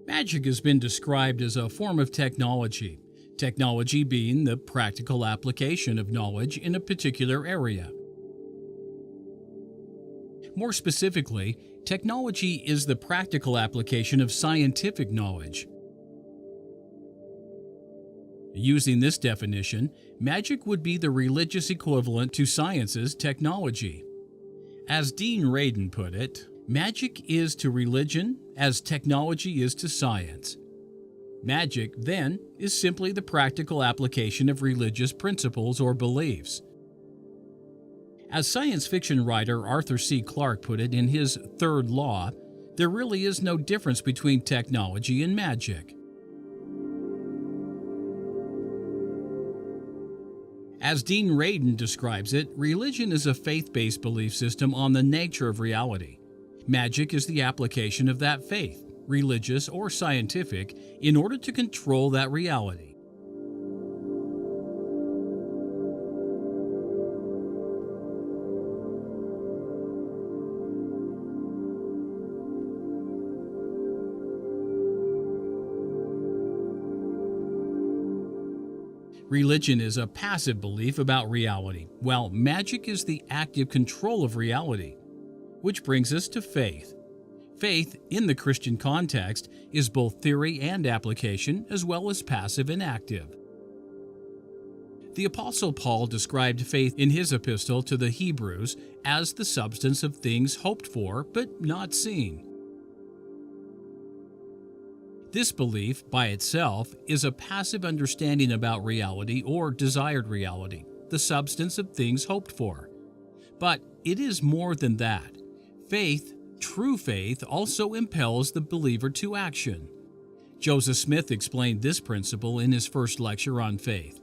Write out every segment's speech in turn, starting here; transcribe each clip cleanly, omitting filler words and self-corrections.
Magic has been described as a form of technology, technology being the practical application of knowledge in a particular area. More specifically, technology is the practical application of scientific knowledge. Using this definition, magic would be the religious equivalent to science's technology. As Dean Radin put it, magic is to religion as technology is to science. Magic, then, is simply the practical application of religious principles or beliefs. As science fiction writer Arthur C. Clarke put it in his Third Law, there really is no difference between technology and magic. As Dean Radin describes it, religion is a faith-based belief system on the nature of reality. Magic is the application of that faith, religious or scientific, in order to control that reality. Religion is a passive belief about reality, while magic is the active control of reality. Which brings us to faith. Faith, in the Christian context, is both theory and application, as well as passive and active. The Apostle Paul described faith in his epistle to the Hebrews as the substance of things hoped for but not seen. This belief, by itself, is a passive understanding about reality or desired reality, the substance of things hoped for. But it is more than that. Faith, true faith, also impels the believer to action. Joseph Smith explained this principle in his first lecture on faith.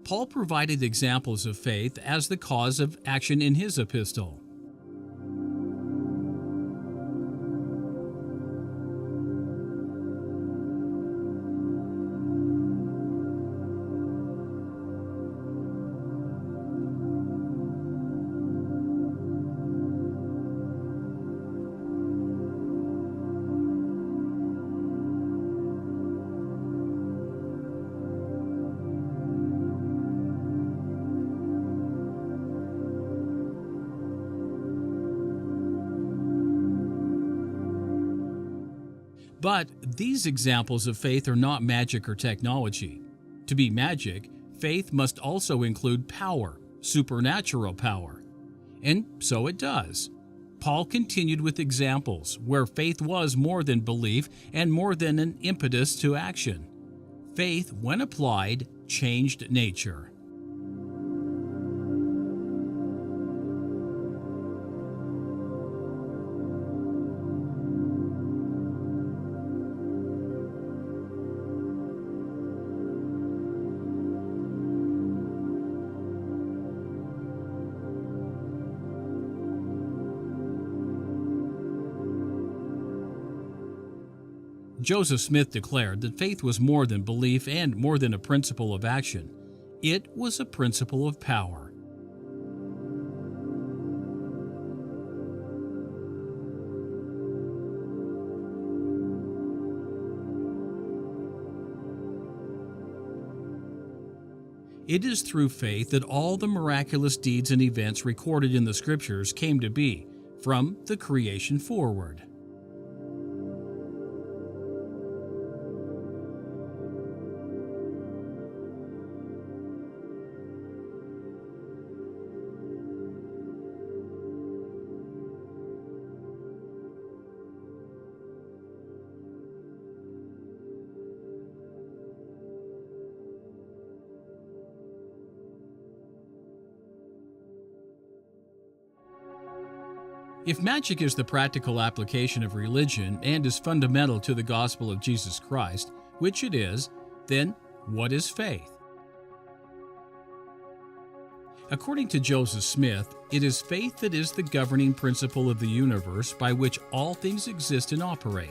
Paul provided examples of faith as the cause of action in his epistle. But these examples of faith are not magic or technology. To be magic, faith must also include power, supernatural power. And so it does. Paul continued with examples where faith was more than belief and more than an impetus to action. Faith, when applied, changed nature. Joseph Smith declared that faith was more than belief and more than a principle of action. It was a principle of power. It is through faith that all the miraculous deeds and events recorded in the Scriptures came to be, from the creation forward. If magic is the practical application of religion and is fundamental to the gospel of Jesus Christ, which it is, then what is faith? According to Joseph Smith, it is faith that is the governing principle of the universe by which all things exist and operate.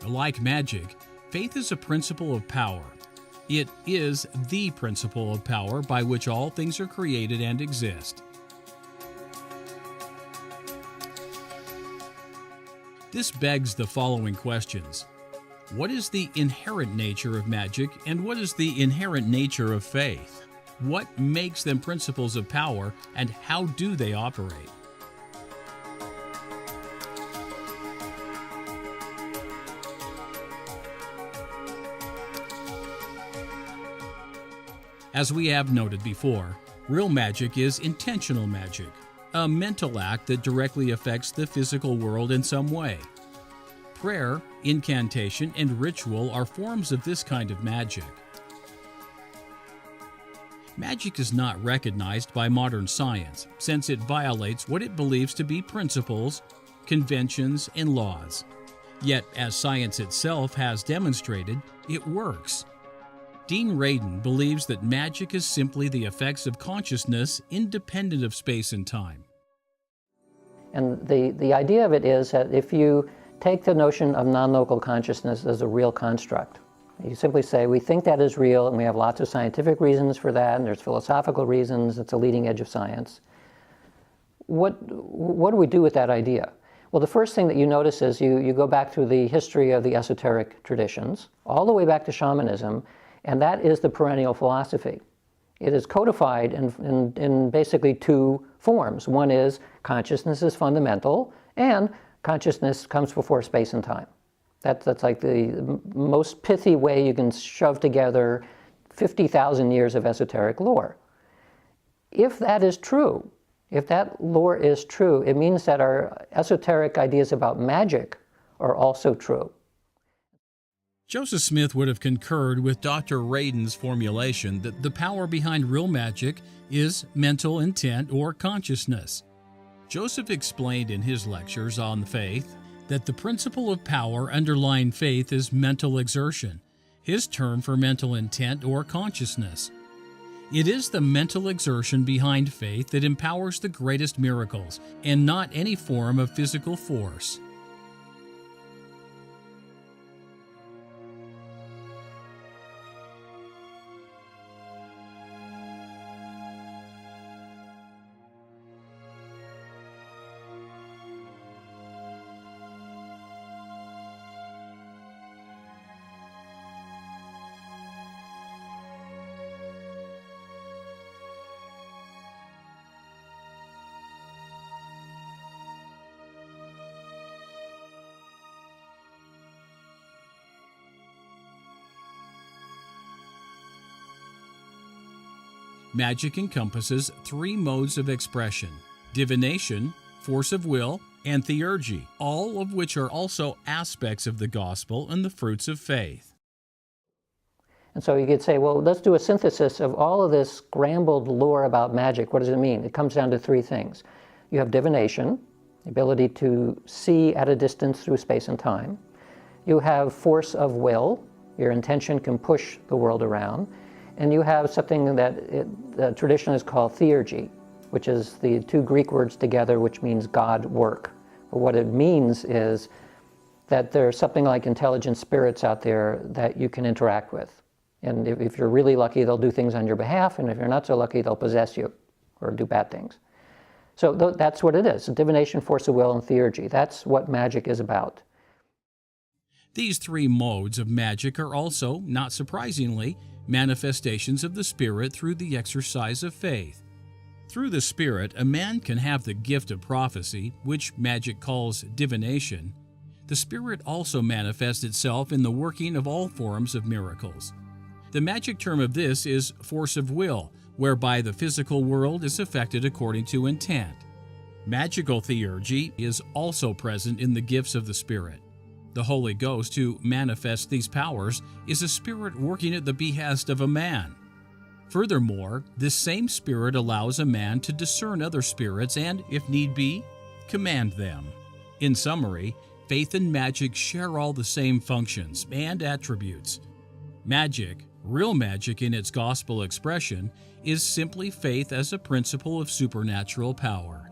Like magic, faith is a principle of power. It is the principle of power by which all things are created and exist. This begs the following questions. What is the inherent nature of magic, and what is the inherent nature of faith? What makes them principles of power, and how do they operate? As we have noted before, real magic is intentional magic, a mental act that directly affects the physical world in some way. Prayer, incantation, and ritual are forms of this kind of magic. Magic is not recognized by modern science, since it violates what it believes to be principles, conventions, and laws. Yet, as science itself has demonstrated, it works. Dean Radin believes that magic is simply the effects of consciousness independent of space and time. And the idea of it is that if you take the notion of non-local consciousness as a real construct, you simply say, we think that is real, and we have lots of scientific reasons for that, and there's philosophical reasons, it's a leading edge of science. What do we do with that idea? Well, the first thing that you notice is you go back through the history of the esoteric traditions, all the way back to shamanism, and that is the perennial philosophy. It is codified in basically two forms. One is consciousness is fundamental, and consciousness comes before space and time. That's like the most pithy way you can shove together 50,000 years of esoteric lore. If that is true, if that lore is true, it means that our esoteric ideas about magic are also true. Joseph Smith would have concurred with Dr. Radin's formulation that the power behind real magic is mental intent or consciousness. Joseph explained in his lectures on faith that the principle of power underlying faith is mental exertion, his term for mental intent or consciousness. It is the mental exertion behind faith that empowers the greatest miracles, and not any form of physical force. Magic encompasses three modes of expression: divination, force of will, and theurgy, all of which are also aspects of the gospel and the fruits of faith. And so you could say, well, let's do a synthesis of all of this scrambled lore about magic. What does it mean? It comes down to three things. You have divination, the ability to see at a distance through space and time. You have force of will. Your intention can push the world around. And you have something that the tradition is called theurgy, which is the two Greek words together, which means God work. But what it means is that there's something like intelligent spirits out there that you can interact with. And if you're really lucky, they'll do things on your behalf, and if you're not so lucky, they'll possess you or do bad things. So that's what it is: divination, force of will, and theurgy. That's what magic is about. These three modes of magic are also, not surprisingly, manifestations of the Spirit through the exercise of faith. Through the Spirit, a man can have the gift of prophecy, which magic calls divination. The Spirit also manifests itself in the working of all forms of miracles. The magic term of this is force of will, whereby the physical world is affected according to intent. Magical theurgy is also present in the gifts of the Spirit. The Holy Ghost, who manifests these powers, is a spirit working at the behest of a man. Furthermore, this same Spirit allows a man to discern other spirits and, if need be, command them. In summary, faith and magic share all the same functions and attributes. Magic, real magic in its gospel expression, is simply faith as a principle of supernatural power.